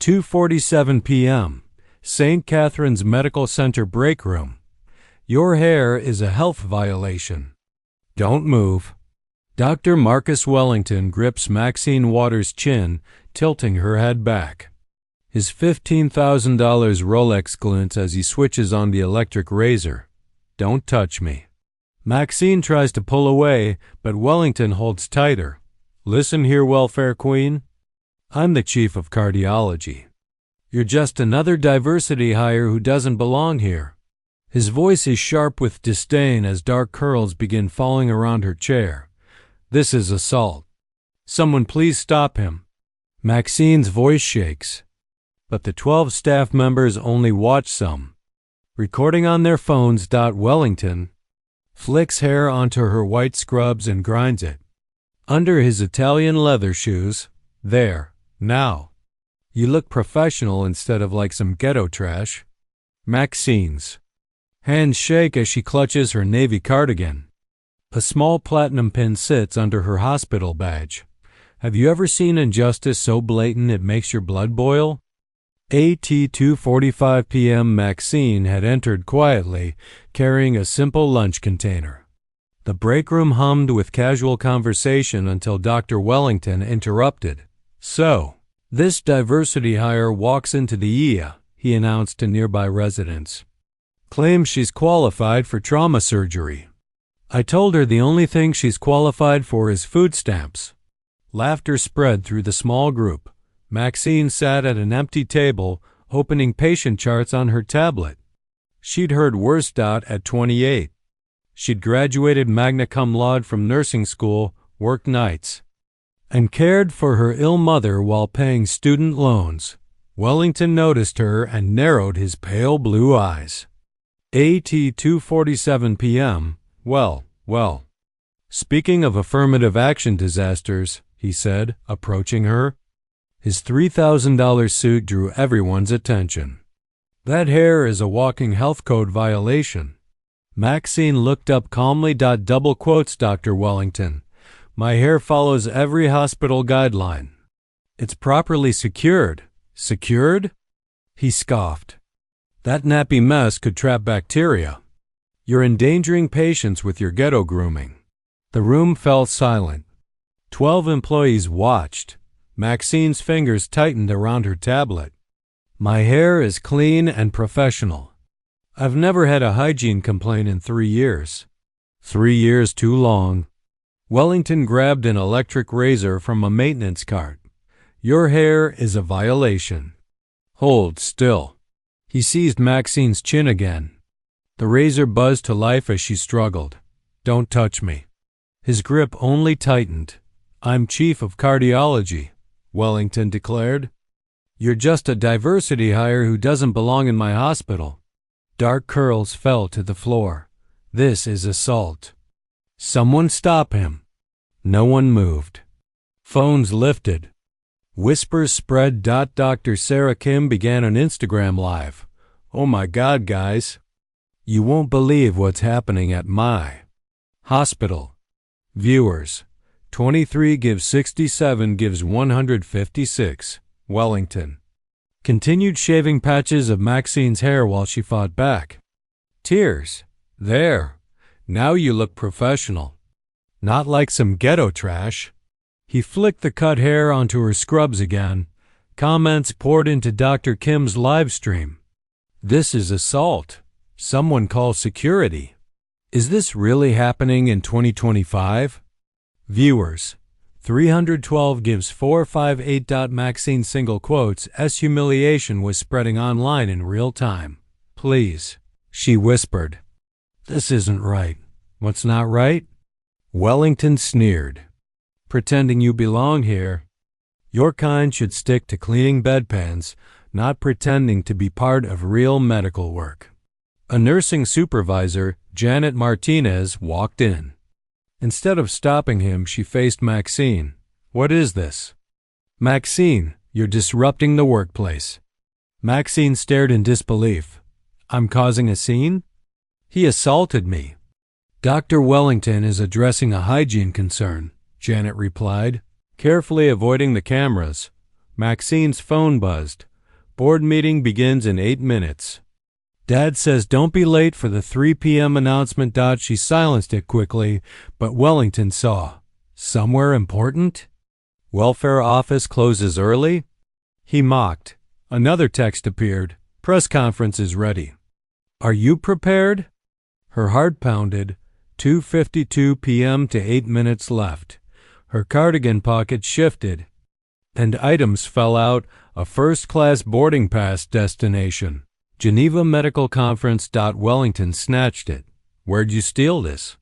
2:47 p.m., St. Catherine's Medical Center break room. Your hair is a health violation. Don't move. Dr. Marcus Wellington grips Maxine Waters' chin, tilting her head back. His $15,000 Rolex glints as he switches on the electric razor. Don't touch me. Maxine tries to pull away, but Wellington holds tighter. Listen here, welfare queen. I'm the chief of cardiology. You're just another diversity hire who doesn't belong here. His voice is sharp with disdain as dark curls begin falling around her chair. This is assault. Someone please stop him. Maxine's voice shakes. But the 12 staff members only watch some. Recording on their phones. Wellington flicks hair onto her white scrubs and grinds it. Under his Italian leather shoes. There, now. You look professional instead of like some ghetto trash. Maxine's hands shake as she clutches her navy cardigan. A small platinum pin sits under her hospital badge. Have you ever seen injustice so blatant it makes your blood boil? At 2:45 p.m. Maxine had entered quietly, carrying a simple lunch container. The break room hummed with casual conversation until Dr. Wellington interrupted. So, this diversity hire walks into the EA, he announced to nearby residents. Claims she's qualified for trauma surgery. I told her the only thing she's qualified for is food stamps. Laughter spread through the small group. Maxine sat at an empty table, opening patient charts on her tablet. She'd heard worse. At 28. She'd graduated magna cum laude from nursing school, worked nights, and cared for her ill mother while paying student loans. Wellington noticed her and narrowed his pale blue eyes. At 2:47 p.m. Well. Speaking of affirmative action disasters, he said, approaching her. His $3,000 suit drew everyone's attention. That hair is a walking health code violation. Maxine looked up calmly. Double quotes, Dr. Wellington. My hair follows every hospital guideline. It's properly secured. Secured? He scoffed. That nappy mess could trap bacteria. You're endangering patients with your ghetto grooming. The room fell silent. 12 employees watched. Maxine's fingers tightened around her tablet. My hair is clean and professional. I've never had a hygiene complaint in 3 years. 3 years too long. Wellington grabbed an electric razor from a maintenance cart. Your hair is a violation. Hold still. He seized Maxine's chin again. The razor buzzed to life as she struggled. Don't touch me. His grip only tightened. I'm chief of cardiology, Wellington declared. You're just a diversity hire who doesn't belong in my hospital. Dark curls fell to the floor. This is assault. Someone stop him. No one moved. Phones lifted. Whispers spread. Dr. Sarah Kim began an Instagram live. Oh my God, guys. You won't believe what's happening at my hospital. Viewers. 23 gives 67 gives 156. Wellington continued shaving patches of Maxine's hair while she fought back. Tears. There. Now you look professional. Not like some ghetto trash. He flicked the cut hair onto her scrubs again. Comments poured into Dr. Kim's live stream. This is assault. Someone call security. Is this really happening in 2025? Viewers. 312 gives 458. Maxine single quotes. Humiliation was spreading online in real time. Please, she whispered. This isn't right. What's not right? Wellington sneered. Pretending you belong here. Your kind should stick to cleaning bedpans, not pretending to be part of real medical work. A nursing supervisor, Janet Martinez, walked in. Instead of stopping him, she faced Maxine. What is this? Maxine, you're disrupting the workplace. Maxine stared in disbelief. I'm causing a scene? He assaulted me. Dr. Wellington is addressing a hygiene concern, Janet replied, carefully avoiding the cameras. Maxine's phone buzzed. Board meeting begins in 8 minutes. Dad says don't be late for the 3 p.m. announcement. She silenced it quickly, but Wellington saw. Somewhere important? Welfare office closes early? He mocked. Another text appeared. Press conference is ready. Are you prepared? Her heart pounded. 2:52 p.m. to 8 minutes left. Her cardigan pocket shifted, and items fell out. A first-class boarding pass destination. Geneva Medical Conference. Wellington snatched it. Where'd you steal this?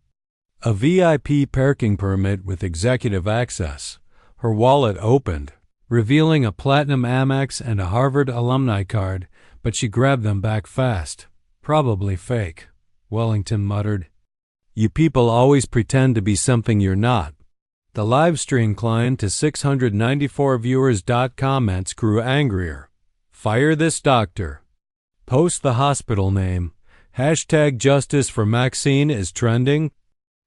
A VIP parking permit with executive access. Her wallet opened, revealing a platinum Amex and a Harvard alumni card, but she grabbed them back fast. Probably fake, Wellington muttered. You people always pretend to be something you're not. The live stream climbed to 694 viewers. Comments grew angrier. Fire this doctor. Post the hospital name. Hashtag justice for Maxine is trending.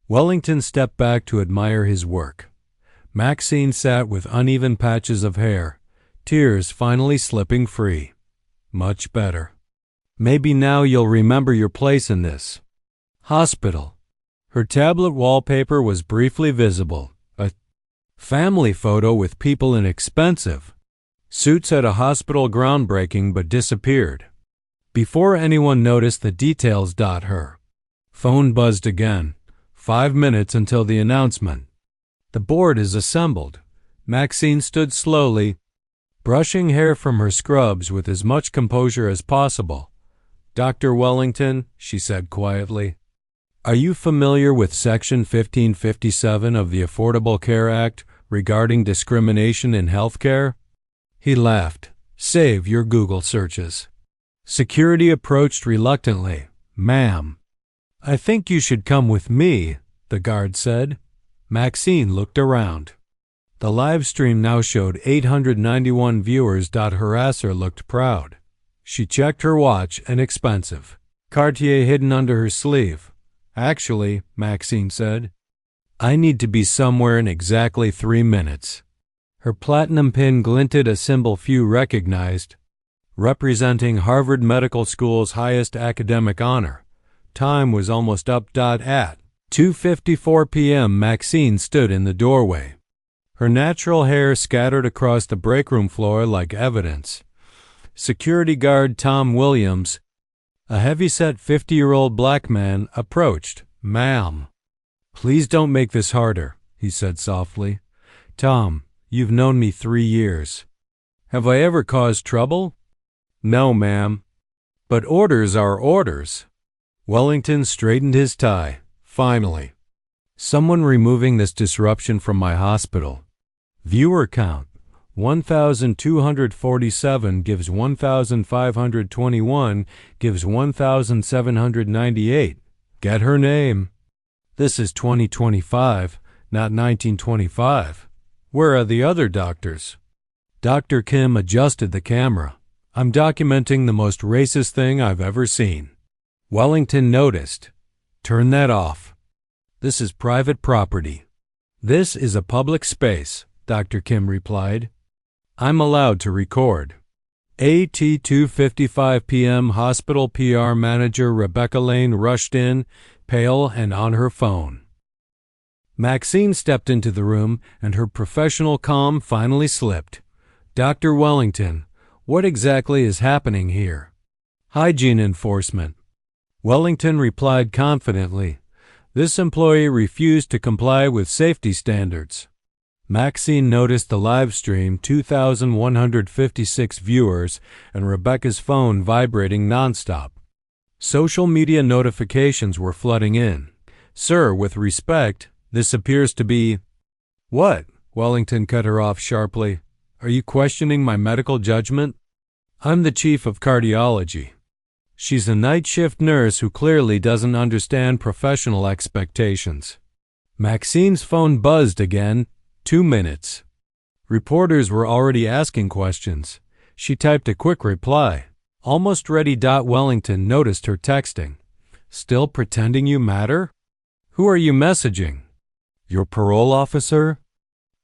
Wellington stepped back to admire his work. Maxine sat with uneven patches of hair, tears finally slipping free. Much better. Maybe now you'll remember your place in this hospital. Her tablet wallpaper was briefly visible. A family photo with people in expensive suits at a hospital. Groundbreaking, but disappeared. Before anyone noticed the details. Her phone buzzed again. 5 minutes until the announcement. The board is assembled. Maxine stood slowly, brushing hair from her scrubs with as much composure as possible. Dr. Wellington, she said quietly, are you familiar with Section 1557 of the Affordable Care Act regarding discrimination in healthcare? He laughed. Save your Google searches. Security approached reluctantly. Ma'am, I think you should come with me, the guard said. Maxine looked around. The live stream now showed 891 viewers. Harasser looked proud. She checked her watch, and expensive. Cartier hidden under her sleeve. Actually, Maxine said, I need to be somewhere in exactly 3 minutes. Her platinum pin glinted, a symbol few recognized, representing Harvard Medical School's highest academic honor. Time was almost up. At 2:54 p.m. Maxine stood in the doorway. Her natural hair scattered across the breakroom floor like evidence. Security guard Tom Williams, a heavyset 50-year-old black man, approached. Ma'am, please don't make this harder, he said softly. Tom, you've known me 3 years. Have I ever caused trouble? No, ma'am. But orders are orders. Wellington straightened his tie. Finally. Someone removing this disruption from my hospital. Viewer count. 1,247 gives 1,521 gives 1,798. Get her name. This is 2025, not 1925. Where are the other doctors? Dr. Kim adjusted the camera. I'm documenting the most racist thing I've ever seen. Wellington noticed. Turn that off. This is private property. This is a public space, Dr. Kim replied. I'm allowed to record. At 2:55 p.m. Hospital PR manager Rebecca Lane rushed in, pale and on her phone. Maxine stepped into the room, and her professional calm finally slipped. Dr. Wellington, what exactly is happening here? Hygiene enforcement. Wellington replied confidently. This employee refused to comply with safety standards. Maxine noticed the live stream, 2,156 viewers, and Rebecca's phone vibrating nonstop. Social media notifications were flooding in. Sir, with respect, this appears to be... What? Wellington cut her off sharply. Are you questioning my medical judgment? I'm the chief of cardiology. She's a night shift nurse who clearly doesn't understand professional expectations. Maxine's phone buzzed again. 2 minutes. Reporters were already asking questions. She typed a quick reply. Almost ready. Wellington noticed her texting. Still pretending you matter? Who are you messaging? Your parole officer?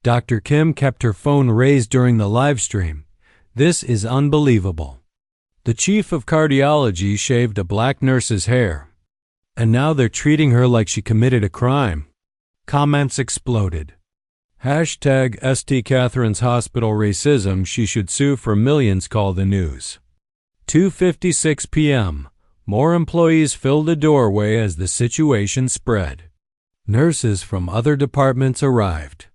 Dr. Kim kept her phone raised during the live stream. This is unbelievable. The chief of cardiology shaved a black nurse's hair, and now they're treating her like she committed a crime. Comments exploded. Hashtag St. Catherine's Hospital racism, she should sue for millions, call the news. 2:56 p.m. More employees filled the doorway as the situation spread. Nurses from other departments arrived.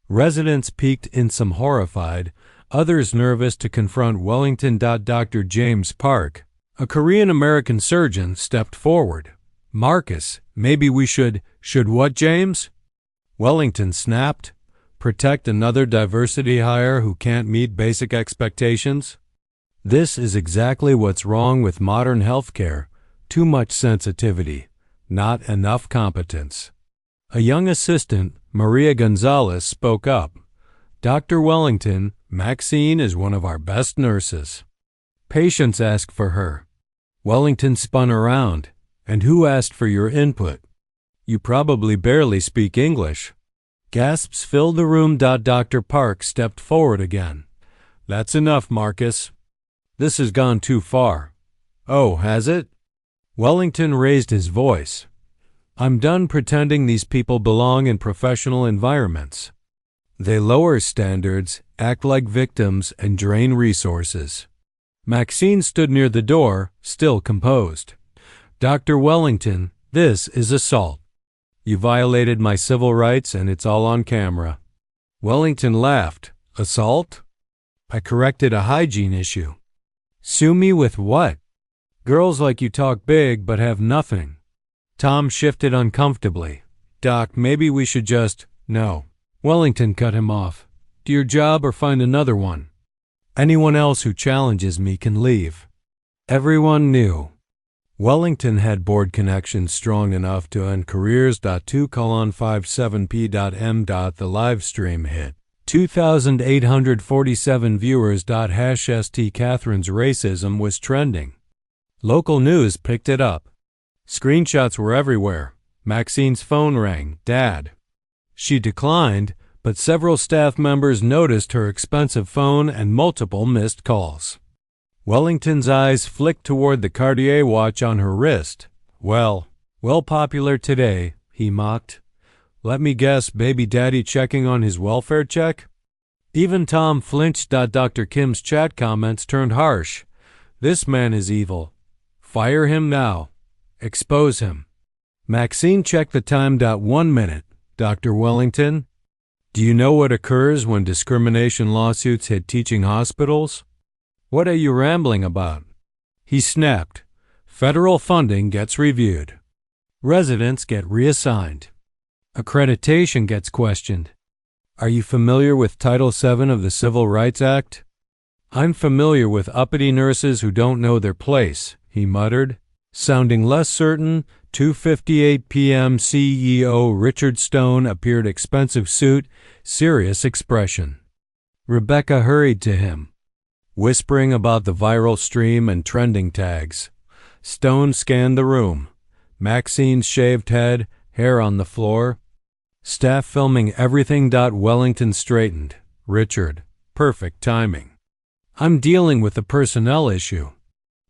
Residents peeked in, some horrified, others nervous to confront Wellington. Dr. James Park, a Korean-American surgeon, stepped forward. Marcus, maybe we should what, James? Wellington snapped. Protect another diversity hire who can't meet basic expectations? This is exactly what's wrong with modern healthcare. Too much sensitivity, not enough competence. A young assistant, Maria Gonzalez, spoke up. Dr. Wellington, Maxine is one of our best nurses. Patients ask for her. Wellington spun around. And who asked for your input? You probably barely speak English. Gasps filled the room. Dr. Park stepped forward again. That's enough, Marcus. This has gone too far. Oh, has it? Wellington raised his voice. I'm done pretending these people belong in professional environments. They lower standards, act like victims, and drain resources. Maxine stood near the door, still composed. Dr. Wellington, this is assault. You violated my civil rights and it's all on camera. Wellington laughed. Assault? I corrected a hygiene issue. Sue me with what? Girls like you talk big but have nothing. Tom shifted uncomfortably. Doc, maybe we should just… No. Wellington cut him off. Do your job or find another one. Anyone else who challenges me can leave. Everyone knew. Wellington had board connections strong enough to end careers. 2:57p.m. The live stream hit 2,847 viewers. St. Catherine's racism was trending. Local news picked it up. Screenshots were everywhere. Maxine's phone rang. Dad. She declined, but several staff members noticed her expensive phone and multiple missed calls. Wellington's eyes flicked toward the Cartier watch on her wrist. Well popular today, he mocked. Let me guess, baby daddy checking on his welfare check? Even Tom flinched. Dr. Kim's chat comments turned harsh. This man is evil. Fire him now. Expose him. Maxine checked the time. 1 minute. Dr. Wellington, do you know what occurs when discrimination lawsuits hit teaching hospitals? What are you rambling about? He snapped. Federal funding gets reviewed. Residents get reassigned. Accreditation gets questioned. Are you familiar with Title VII of the Civil Rights Act? I'm familiar with uppity nurses who don't know their place, he muttered. Sounding less certain, 2:58 p.m. CEO Richard Stone appeared, expensive suit, serious expression. Rebecca hurried to him, whispering about the viral stream and trending tags. Stone scanned the room. Maxine's shaved head, hair on the floor. Staff filming everything. Wellington straightened. Richard, perfect timing. I'm dealing with a personnel issue.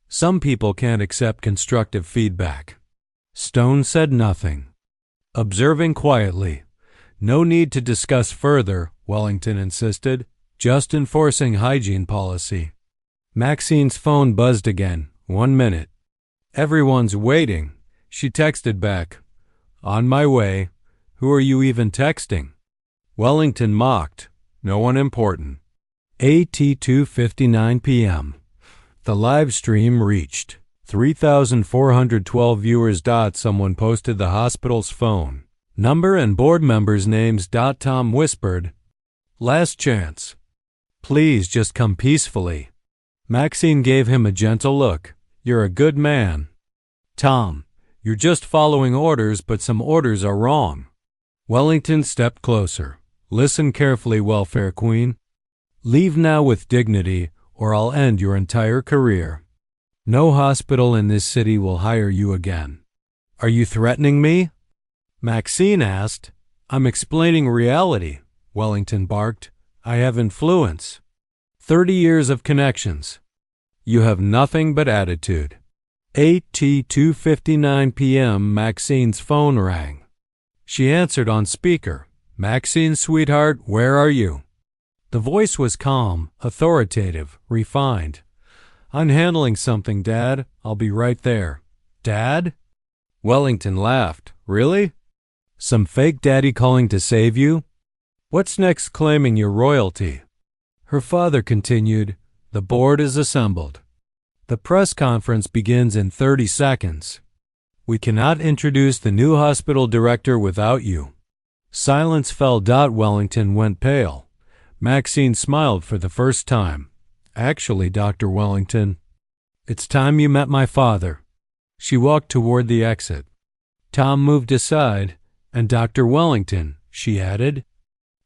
Some people can't accept constructive feedback. Stone said nothing. Observing quietly. No need to discuss further, Wellington insisted. Just enforcing hygiene policy. Maxine's phone buzzed again. 1 minute. Everyone's waiting. She texted back. On my way. Who are you even texting? Wellington mocked. No one important. AT 2:59 p.m. The live stream reached 3,412 viewers. Someone posted the hospital's phone number and board members' names. Tom whispered, last chance. Please just come peacefully. Maxine gave him a gentle look. You're a good man. Tom, you're just following orders, but some orders are wrong. Wellington stepped closer. Listen carefully, welfare queen. Leave now with dignity, or I'll end your entire career. No hospital in this city will hire you again. Are you threatening me? Maxine asked. I'm explaining reality, Wellington barked. I have influence. 30 years of connections. You have nothing but attitude. 8:2:59 p.m. Maxine's phone rang. She answered on speaker. "Maxine, sweetheart, where are you?" The voice was calm, authoritative, refined. "I'm handling something, Dad. I'll be right there." "Dad?" Wellington laughed. "Really? Some fake daddy calling to save you? What's next claiming your royalty?" Her father continued, "The board is assembled. The press conference begins in 30 seconds. We cannot introduce the new hospital director without you." Silence fell. Wellington went pale. Maxine smiled for the first time. "Actually, Dr. Wellington, it's time you met my father." She walked toward the exit. Tom moved aside. "And Dr. Wellington," she added,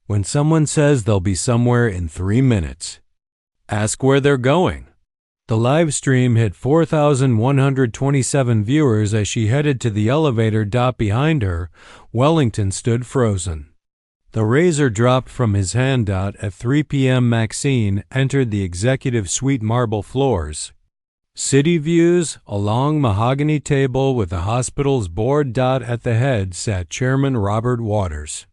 "when someone says they'll be somewhere in 3 minutes, ask where they're going." The live stream hit 4,127 viewers as she headed to the elevator. Behind her, Wellington stood frozen. The razor dropped from his hand. At 3 p.m. Maxine entered the executive suite. Marble floors, city views, a long mahogany table with the hospital's board. At the head sat Chairman Robert Waters.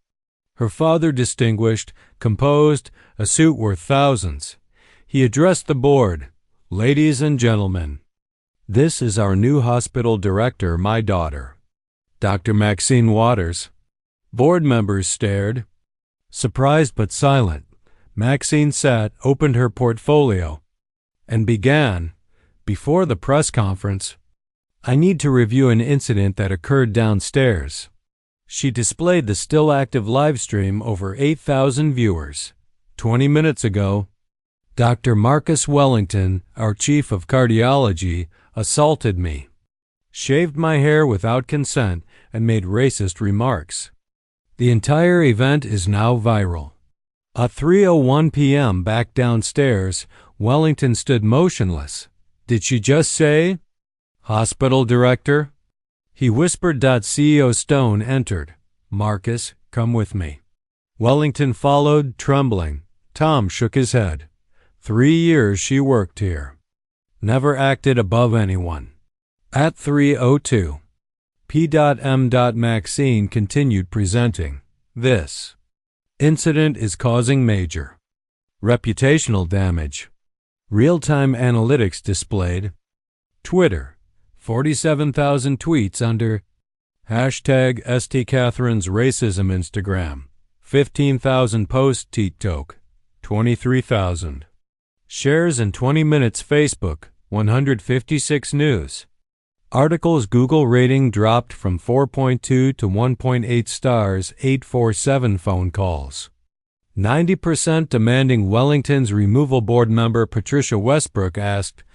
Her father, distinguished, composed, a suit worth thousands. He addressed the board. "Ladies and gentlemen, this is our new hospital director, my daughter, Dr. Maxine Waters." Board members stared. Surprised but silent, Maxine sat, opened her portfolio, and began, before the press conference, "I need to review an incident that occurred downstairs." She displayed the still active live stream. Over 8,000 viewers. 20 minutes ago, Dr. Marcus Wellington, our chief of cardiology, assaulted me, shaved my hair without consent, and made racist remarks. The entire event is now viral. At 3:01 p.m. back downstairs, Wellington stood motionless. "Did she just say, hospital director?" He whispered. CEO Stone entered. "Marcus, come with me." Wellington followed, trembling. Tom shook his head. 3 years she worked here. Never acted above anyone. At 3:02 p.m. Maxine continued presenting. "This incident is causing major reputational damage. Real-time analytics displayed. Twitter, 47,000 tweets under hashtag #STCatherine's racism. Instagram, 15,000 posts. TikTok, 23,000. Shares in 20 minutes. Facebook, 156 news. Articles. Google rating dropped from 4.2 to 1.8 stars. 847 phone calls. 90% demanding Wellington's removal. Board member Patricia Westbrook asked,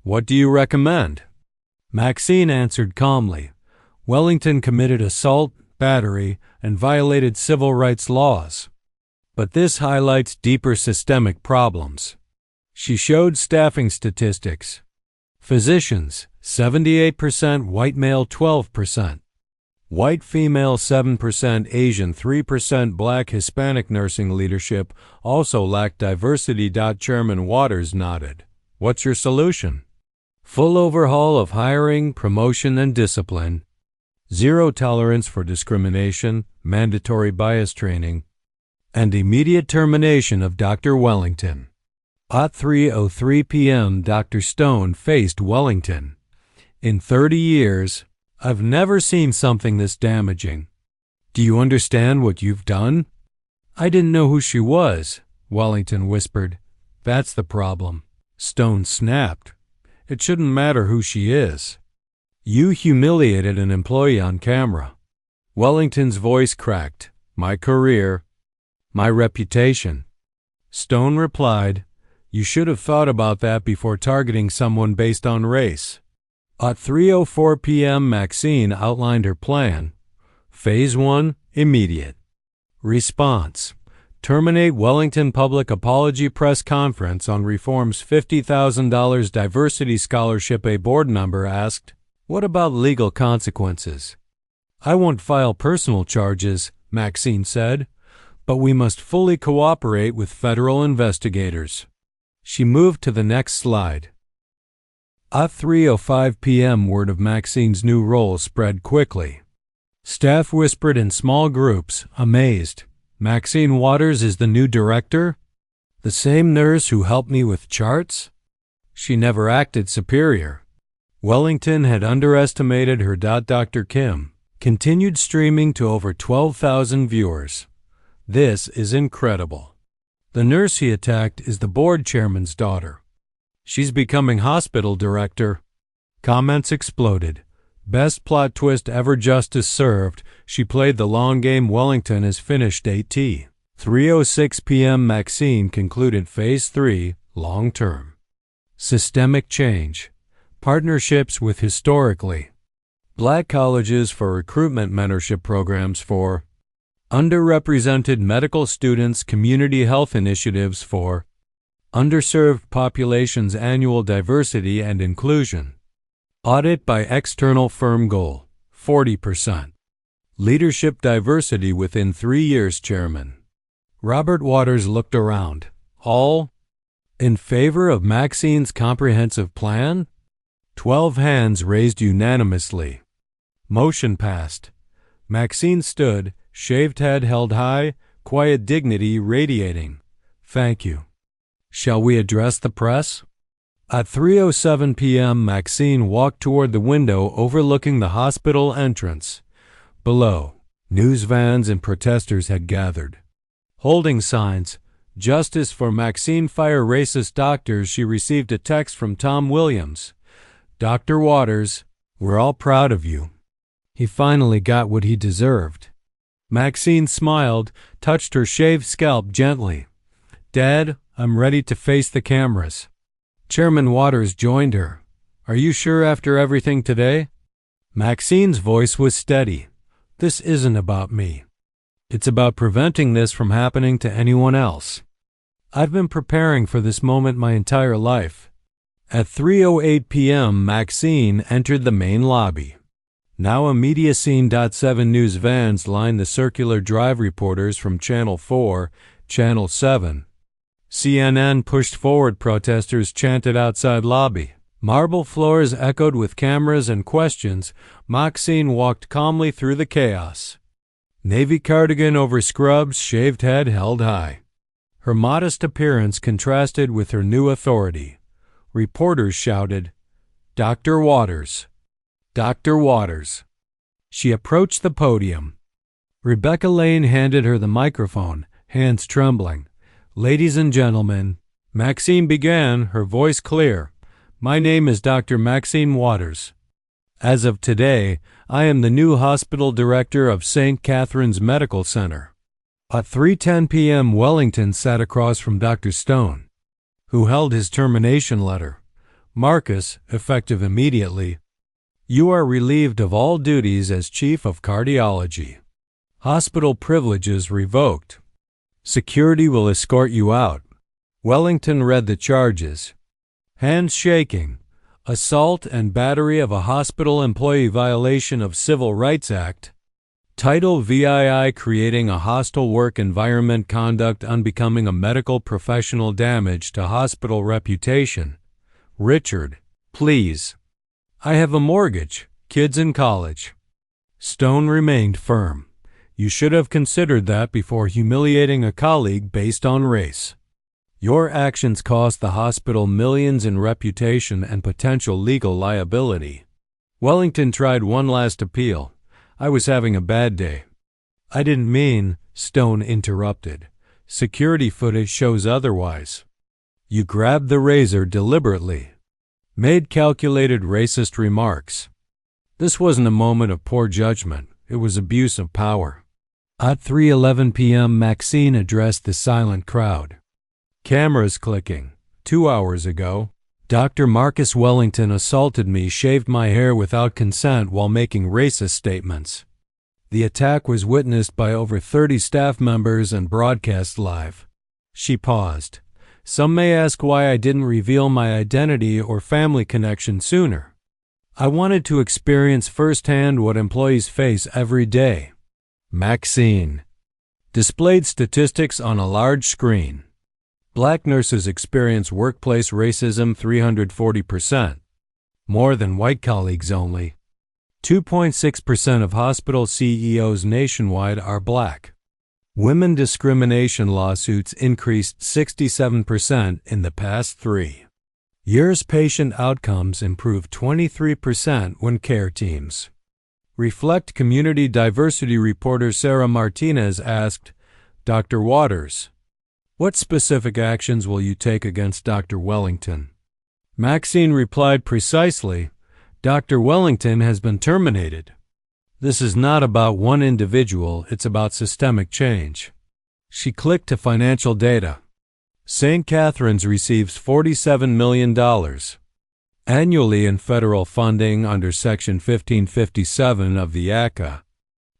"What do you recommend?" Maxine answered calmly, "Wellington committed assault, battery, and violated civil rights laws. But this highlights deeper systemic problems." She showed staffing statistics. Physicians, 78%, white male 12%, white female 7%, Asian 3%, Black Hispanic. Nursing leadership also lacked diversity. Chairman Waters nodded. "What's your solution?" "Full overhaul of hiring, promotion, and discipline. Zero tolerance for discrimination, mandatory bias training, and immediate termination of Dr. Wellington." At 3:03 p.m. Dr. Stone faced Wellington. "In 30 years, I've never seen something this damaging. Do you understand what you've done?" "I didn't know who she was," Wellington whispered. "That's the problem." Stone snapped. "It shouldn't matter who she is. You humiliated an employee on camera." Wellington's voice cracked. "My career, my reputation." Stone replied, "You should have thought about that before targeting someone based on race." At 3:04 p.m. Maxine outlined her plan. Phase 1, immediate. Response: terminate Wellington public apology. Press conference on reform's $50,000 diversity scholarship. A board member asked, "What about legal consequences?" "I won't file personal charges," Maxine said, "but we must fully cooperate with federal investigators." She moved to the next slide. At 3:05 p.m., word of Maxine's new role spread quickly. Staff whispered in small groups, amazed. Maxine Waters is the new director? The same nurse who helped me with charts? She never acted superior. Wellington had underestimated her. Dr. Kim continued streaming to over 12,000 viewers. This is incredible. The nurse he attacked is the board chairman's daughter. She's becoming hospital director. Comments exploded. Best plot twist ever. Justice served. She played the long game. Wellington has finished AT. 3:06 p.m. Maxine concluded Phase 3, long term. Systemic change. Partnerships with historically Black colleges for recruitment mentorship programs for underrepresented medical students, community health initiatives for underserved populations, annual diversity and inclusion. Audit by external firm goal, 40%. Leadership diversity within 3 years. Chairman Robert Waters looked around. All in favor of Maxine's comprehensive plan? 12 hands raised unanimously. Motion passed. Maxine stood, shaved head held high, quiet dignity radiating. Thank you. Shall we address the press? At 3:07 p.m., Maxine walked toward the window overlooking the hospital entrance. Below, news vans and protesters had gathered. Holding signs, "Justice for Maxine, fire racist doctors," she received a text from Tom Williams. "Dr. Waters, we're all proud of you." He finally got what he deserved. Maxine smiled, touched her shaved scalp gently. "Dad, I'm ready to face the cameras." Chairman Waters joined her. "Are you sure after everything today?" Maxine's voice was steady. "This isn't about me. It's about preventing this from happening to anyone else. I've been preparing for this moment my entire life." At 3:08 p.m., Maxine entered the main lobby. Now a media scene. 7 news vans lined the circular drive. Reporters from Channel 4, Channel 7, CNN pushed forward. Protesters chanted outside lobby. Marble floors echoed with cameras and questions. Maxine walked calmly through the chaos. Navy cardigan over scrubs, shaved head held high. Her modest appearance contrasted with her new authority. Reporters shouted, "Dr. Waters! Dr. Waters!" She approached the podium. Rebecca Lane handed her the microphone, hands trembling. "Ladies and gentlemen," Maxine began, her voice clear, "my name is Dr. Maxine Waters. As of today, I am the new hospital director of St. Catherine's Medical Center." At 3:10 p.m., Wellington sat across from Dr. Stone, who held his termination letter. "Marcus, effective immediately, you are relieved of all duties as chief of cardiology. Hospital privileges revoked. Security will escort you out." Wellington read the charges. Hands shaking. Assault and battery of a hospital employee, violation of Civil Rights Act. Title VII, creating a hostile work environment, conduct unbecoming a medical professional, damage to hospital reputation. "Richard, please. I have a mortgage, kids in college." Stone remained firm. "You should have considered that before humiliating a colleague based on race. Your actions cost the hospital millions in reputation and potential legal liability." Wellington tried one last appeal. "I was having a bad day." "I didn't mean," Stone interrupted. "Security footage shows otherwise. You grabbed the razor deliberately. Made calculated racist remarks. This wasn't a moment of poor judgment. It was abuse of power." At 3:11 p.m., Maxine addressed the silent crowd. Cameras clicking. 2 hours ago, Dr. Marcus Wellington assaulted me, shaved my hair without consent while making racist statements. The attack was witnessed by over 30 staff members and broadcast live. She paused. "Some may ask why I didn't reveal my identity or family connection sooner. I wanted to experience firsthand what employees face every day." Maxine displayed statistics on a large screen. Black nurses experience workplace racism 340%, more than white colleagues only. 2.6% of hospital CEOs nationwide are black. Women discrimination lawsuits increased 67% in the past 3 years. Patient outcomes improved 23% when care teams reflect. Community diversity reporter Sarah Martinez asked Dr. Waters, "What specific actions will you take against Dr. Wellington?" Maxine replied precisely, "Dr. Wellington has been terminated. This is not about one individual, it's about systemic change." She clicked to financial data. St. Catherine's receives $47 million annually in federal funding under Section 1557 of the ACA.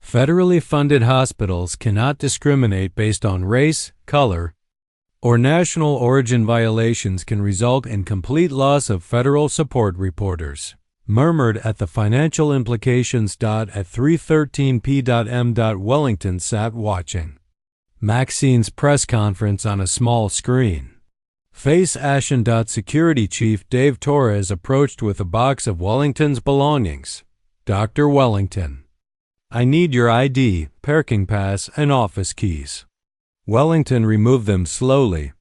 Federally funded hospitals cannot discriminate based on race, color, or national origin. Violations can result in complete loss of federal support. Reporters murmured at the financial implications. At 3:13 p.m. Wellington sat watching Maxine's press conference on a small screen. Face ashen. Security Chief Dave Torres approached with a box of Wellington's belongings. "Dr. Wellington, I need your ID, parking pass, and office keys." Wellington removed them slowly,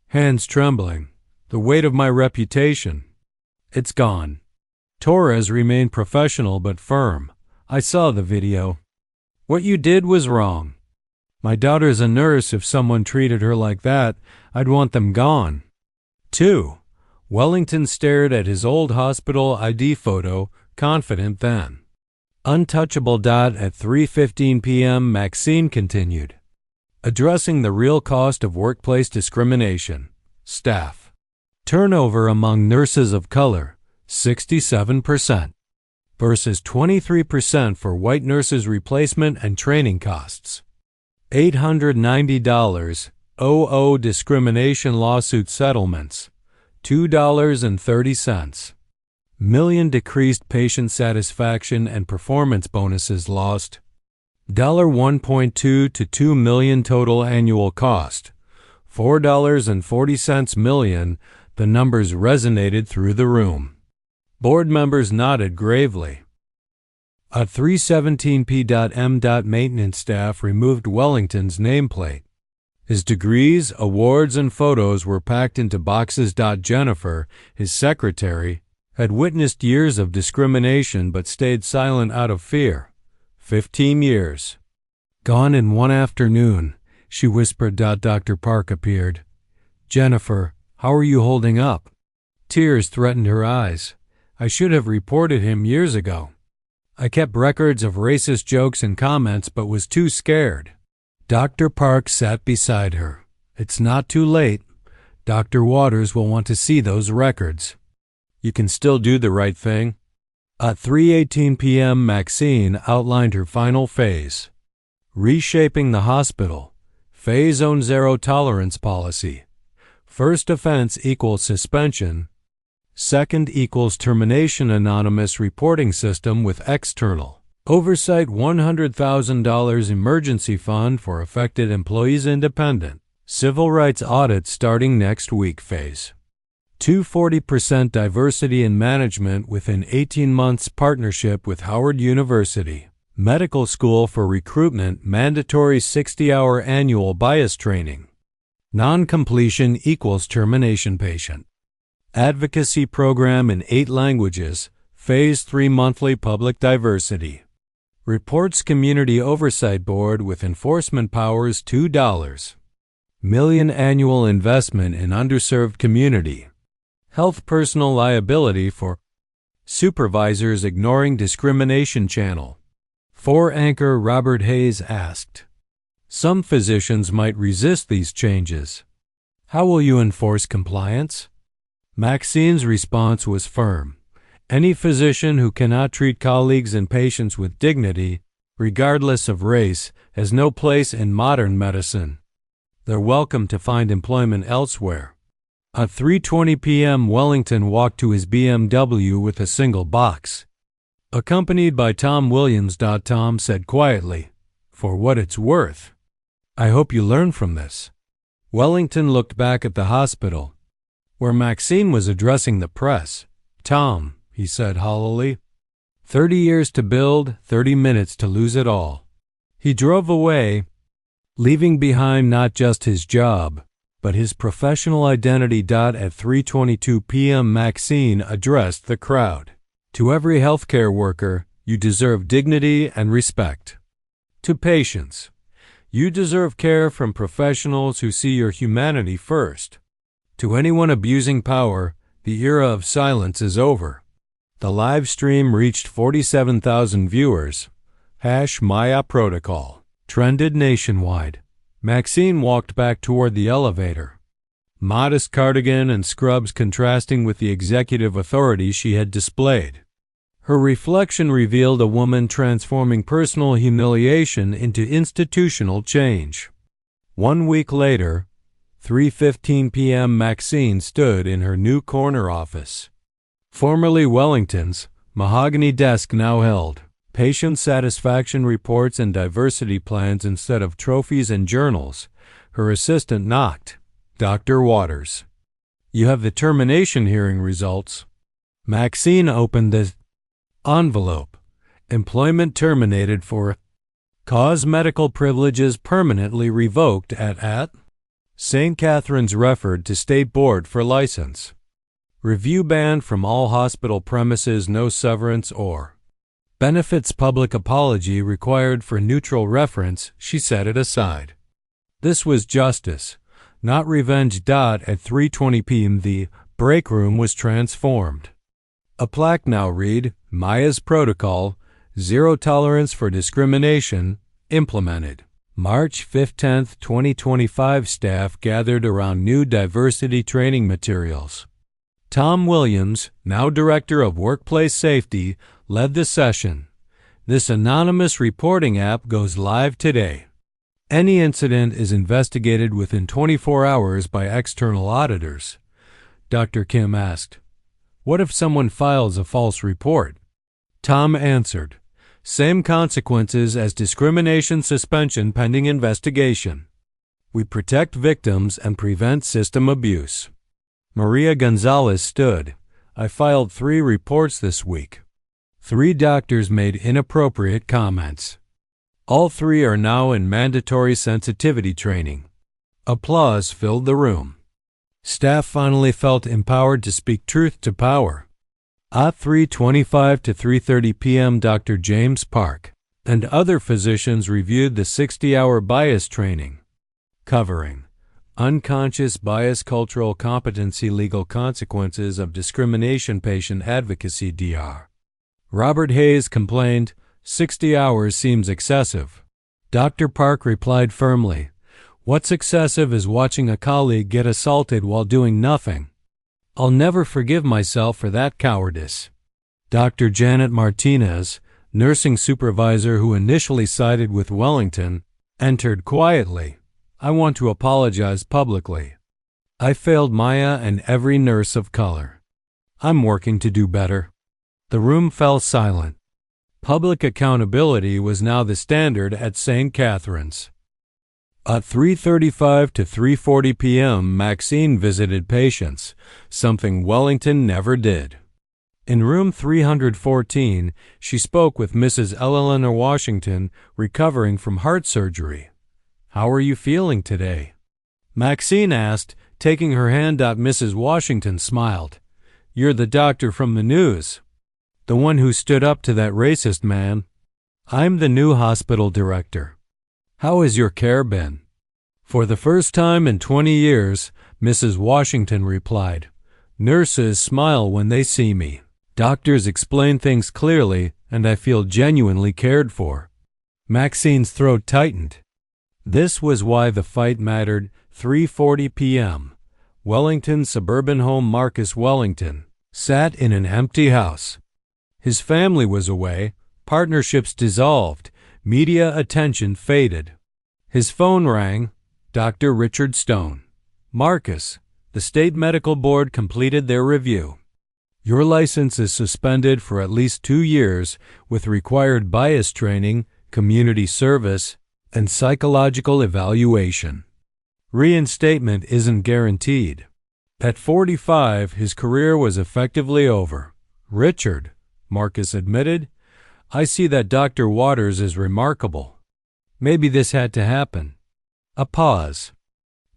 hands trembling. "The weight of my reputation. It's gone." Torres remained professional but firm. "I saw the video. What you did was wrong. My daughter's a nurse. If someone treated her like that, I'd want them gone." 2. Wellington stared at his old hospital ID photo, confident then. Untouchable. At 3:15 p.m. Maxine continued, addressing the real cost of workplace discrimination. Staff turnover among nurses of color, 67%, versus 23% for white nurses. Replacement and training costs, $890. Discrimination lawsuit settlements, $2.30 million. Decreased patient satisfaction and performance bonuses lost, $1.2 to $2 million. Total annual cost, $4.40 million. The numbers resonated through the room. Board members nodded gravely. At 3:17 p.m. Maintenance staff removed Wellington's nameplate. His degrees, awards, and photos were packed into boxes. Jennifer, his secretary, had witnessed years of discrimination but stayed silent out of fear. 15 years. Gone in one afternoon, she whispered. Dr. Park appeared. "Jennifer, how are you holding up?" Tears threatened her eyes. "I should have reported him years ago. I kept records of racist jokes and comments but was too scared." Dr. Park sat beside her. "It's not too late. Dr. Waters will want to see those records. You can still do the right thing." At 3:18 p.m. Maxine outlined her final phase. Reshaping the hospital. Phase Zone Zero Tolerance Policy. First offense equals suspension. Second equals termination. Anonymous reporting system with external oversight. $100,000 emergency fund for affected employees. Independent civil rights audit starting next week. Phase 240% diversity in management within 18 months. Partnership with Howard University Medical School for recruitment. Mandatory 60-hour annual bias training. Non-completion equals termination. Patient advocacy program in 8 languages. Phase 3 monthly public diversity reports. Community Oversight Board with enforcement powers. $2 million annual investment in underserved community health. Personal liability for supervisors ignoring discrimination channel. 4 anchor Robert Hayes asked, "Some physicians might resist these changes. How will you enforce compliance?" Maxine's response was firm. "Any physician who cannot treat colleagues and patients with dignity, regardless of race, has no place in modern medicine. They're welcome to find employment elsewhere." At 3:20 p.m. Wellington walked to his BMW with a single box, accompanied by Tom Williams. Tom said quietly, "For what it's worth, I hope you learn from this. Wellington looked back at the hospital, where Maxine was addressing the press. "Tom," he said hollowly, 30 years to build, 30 minutes to lose it all." He drove away, leaving behind not just his job, but his professional identity. At 3:22 p.m. Maxine addressed the crowd. "To every healthcare worker, you deserve dignity and respect. To patients, you deserve care from professionals who see your humanity first. To anyone abusing power, the era of silence is over." The live stream reached 47,000 viewers. Maya Protocol trended nationwide. Maxine walked back toward the elevator, modest cardigan and scrubs contrasting with the executive authority she had displayed. Her reflection revealed a woman transforming personal humiliation into institutional change. 1 week later, 3:15 p.m. Maxine stood in her new corner office. Formerly Wellington's, mahogany desk now held patient satisfaction reports and diversity plans instead of trophies and journals. Her assistant knocked. "Dr. Waters, you have the termination hearing results." Maxine opened the envelope. "Employment terminated for cause medical privileges permanently revoked at St. Catherine's referred to State Board for license. Review banned from all hospital premises, no severance or benefits. Public apology required for neutral reference." She set it aside. This was justice, not revenge. At 3:20 p.m. the break room was transformed. A plaque now read, "Maya's Protocol, Zero Tolerance for Discrimination, implemented." March 15, 2025. Staff gathered around new diversity training materials. Tom Williams, now Director of Workplace Safety, led the session. This anonymous reporting app goes live today. Any incident is investigated within 24 hours by external auditors. Dr. Kim asked, "What if someone files a false report?" Tom answered, "Same consequences as discrimination, suspension pending investigation. We protect victims and prevent system abuse." Maria Gonzalez stood. "I filed 3 reports this week. 3 doctors made inappropriate comments. All 3 are now in mandatory sensitivity training." Applause filled the room. Staff finally felt empowered to speak truth to power. At 3:25 to 3:30 p.m. Dr. James Park and other physicians reviewed the 60-hour bias training, covering unconscious bias, cultural competency, legal consequences of discrimination, patient advocacy. Dr. Robert Hayes complained, 60 hours seems excessive. Dr. Park replied firmly, "What's excessive is watching a colleague get assaulted while doing nothing. I'll never forgive myself for that cowardice." Dr. Janet Martinez, nursing supervisor who initially sided with Wellington, entered quietly. "I want to apologize publicly. I failed Maya and every nurse of color. I'm working to do better." The room fell silent. Public accountability was now the standard at St. Catherine's. At 3:35 to 3:40 p.m., Maxine visited patients, something Wellington never did. In room 314, she spoke with Mrs. Eleanor Washington, recovering from heart surgery. "How are you feeling today?" Maxine asked, taking her hand. Mrs. Washington smiled. "You're the doctor from the news. The one who stood up to that racist man." "I'm the new hospital director." "How has your care been?" "For the first time in 20 years, Mrs. Washington replied. Nurses smile when they see me. Doctors explain things clearly, and I feel genuinely cared for." Maxine's throat tightened. This was why the fight mattered. 3:40 p.m. Wellington's suburban home. Marcus Wellington sat in an empty house. His family was away, partnerships dissolved, media attention faded. His phone rang. Dr. Richard Stone. "Marcus, the State Medical Board completed their review. Your license is suspended for at least 2 years with required bias training, community service, and psychological evaluation." Reinstatement isn't guaranteed. At 45, his career was effectively over. "Richard," Marcus admitted, "I see that Dr. Waters is remarkable. Maybe this had to happen." A pause.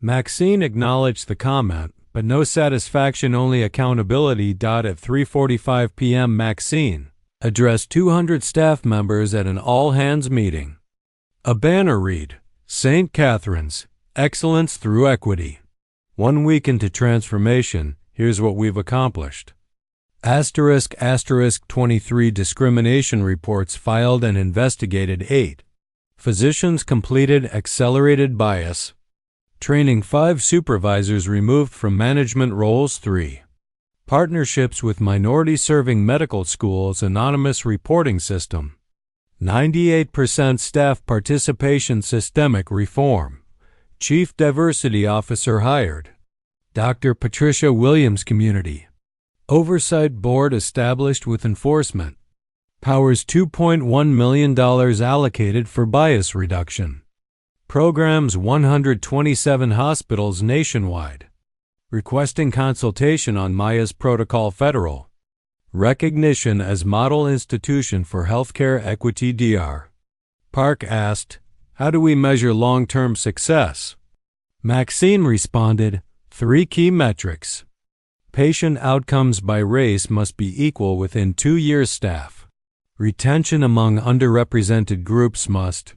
Maxine acknowledged the comment, but no satisfaction, only accountability. At 3:45 p.m. Maxine addressed 200 staff members at an all-hands meeting. A banner read, "St. Catherine's, Excellence Through Equity. 1 week into transformation, here's what we've accomplished." *** 23 discrimination reports filed and investigated 8. Physicians completed accelerated bias. Training 5 supervisors removed from management roles 3. Partnerships with minority-serving medical schools anonymous reporting system. 98% staff participation systemic reform. Chief Diversity Officer hired. Dr. Patricia Williams Community Oversight Board established with enforcement. Powers $2.1 million allocated for bias reduction. Programs 127 hospitals nationwide. Requesting consultation on Maya's protocol. Federal recognition as Model Institution for Healthcare Equity. Dr. Park asked, "How do we measure long-term success?" Maxine responded, 3 key metrics. Patient outcomes by race must be equal within 2 years. Staff retention among underrepresented groups must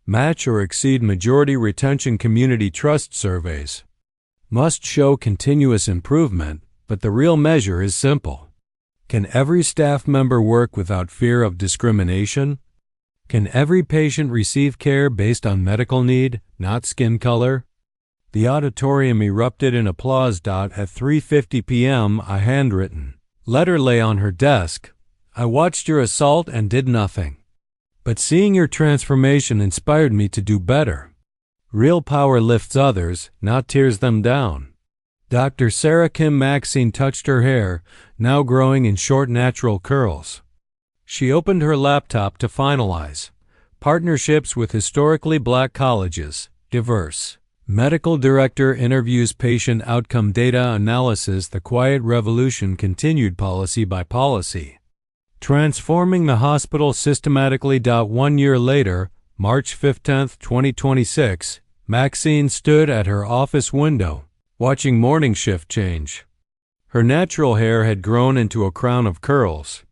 match or exceed majority retention. Community trust surveys must show continuous improvement, but the real measure is simple. Can every staff member work without fear of discrimination? Can every patient receive care based on medical need, not skin color? The auditorium erupted in applause. At 3:50 p.m., a handwritten letter lay on her desk. "I watched your assault and did nothing. But seeing your transformation inspired me to do better. Real power lifts others, not tears them down." Dr. Sarah Kim Maxine touched her hair, now growing in short natural curls. She opened her laptop to finalize. Partnerships with historically black colleges, diverse. Medical director interviews patient outcome data analysis. The quiet revolution continued policy by policy. Transforming the hospital systematically. 1 year later, March 15, 2026, Maxine stood at her office window, watching morning shift change. Her natural hair had grown into a crown of curls,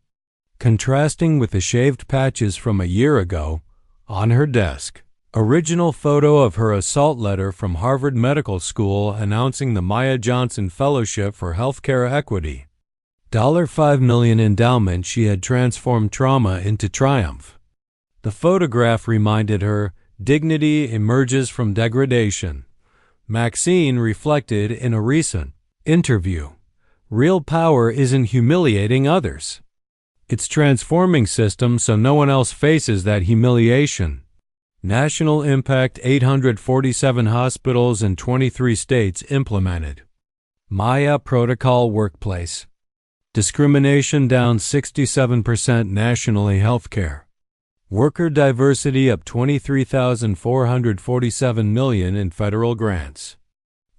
contrasting with the shaved patches from a year ago. On her desk, original photo of her assault letter from Harvard Medical School announcing the Maya Johnson Fellowship for Healthcare Equity. $5 million endowment. She had transformed trauma into triumph. The photograph reminded her, dignity emerges from degradation. Maxine reflected in a recent interview, real power isn't humiliating others. It's transforming systems so no one else faces that humiliation. National impact: 847 hospitals in 23 states implemented Maya Protocol workplace. Discrimination down 67% nationally. Healthcare worker diversity up 23,447 million in federal grants.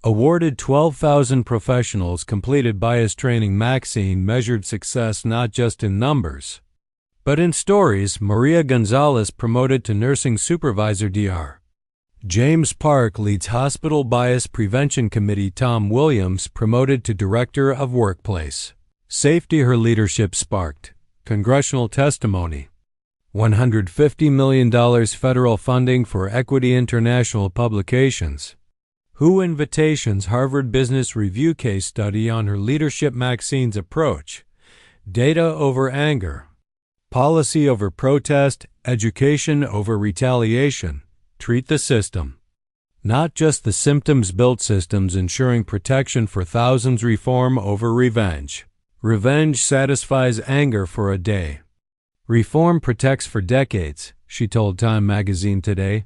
Awarded 12,000 professionals completed bias training. Maxine measured success not just in numbers, but in stories. Maria Gonzalez promoted to nursing supervisor. Dr. James Park leads hospital bias prevention committee. Tom Williams promoted to director of workplace safety. Her leadership sparked congressional testimony. $150 million federal funding for Equity International Publications. WHO invitations. Harvard Business Review case study on her leadership. Maxine's approach: data over anger, policy over protest, education over retaliation. Treat the system, not just the symptoms. Build systems ensuring protection for thousands. Reform over revenge. Revenge satisfies anger for a day. Reform protects for decades, she told Time magazine today.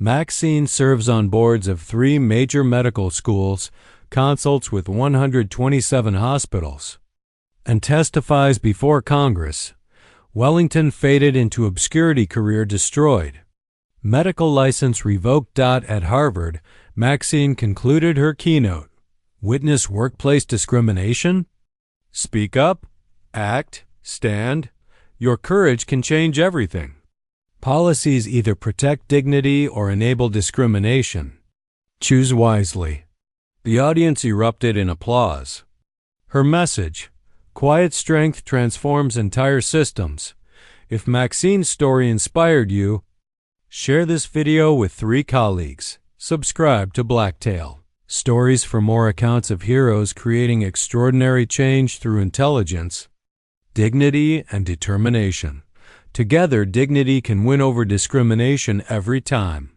Maxine serves on boards of 3 major medical schools, consults with 127 hospitals, and testifies before Congress. Wellington faded into obscurity. Career destroyed. Medical license revoked. At Harvard, Maxine concluded her keynote. Witness workplace discrimination? Speak up, act, stand. Your courage can change everything. Policies either protect dignity or enable discrimination. Choose wisely. The audience erupted in applause. Her message: quiet strength transforms entire systems. If Maxine's story inspired you, share this video with 3 colleagues. Subscribe to Blacktail. Stories for more accounts of heroes creating extraordinary change through intelligence, dignity, and determination. Together, dignity can win over discrimination every time.